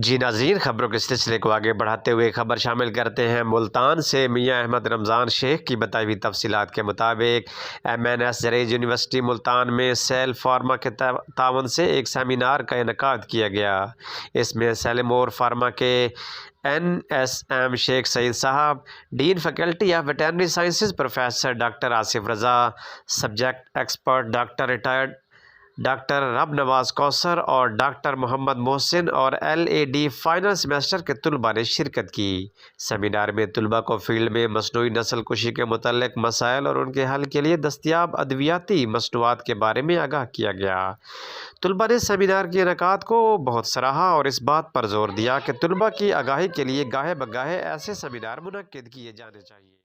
جی ناظرین، خبروں کے سلسلے کو آگے بڑھاتے ہوئے خبر شامل کرتے ہیں ملتان سے۔ میاں احمد رمضان شیخ کی بتائی ہوئی تفصیلات کے مطابق MNS زرعی یونیورسٹی ملتان میں سیل فارما کے تعاون سے ایک سیمینار کا انعقاد کیا گیا۔ اس میں سیمور فارما کے NSM شیخ سعید صاحب، dean faculty of veterinary sciences professor doctor Asif Raza, subject expert doctor retired doctor Rab Nawaz کوثر اور ڈاکٹر محمد محسن اور LAD فائنل سیمسٹر کے طلباء نے شرکت کی۔ سیمینار میں طلباء کو فیلڈ میں مصنوعی نسل کشی کے متعلق مسائل اور ان کے حل کے لیے دستیاب ادویاتی مصنوعات کے بارے میں آگاہ کیا گیا۔ طلباء نے سیمینار کے انعقاد کو بہت سراہا اور اس بات پر زور دیا کہ طلباء کی آگاہی کے لیے گاہے بگاہے ایسے سیمینار منعقد کیے جانے چاہیے۔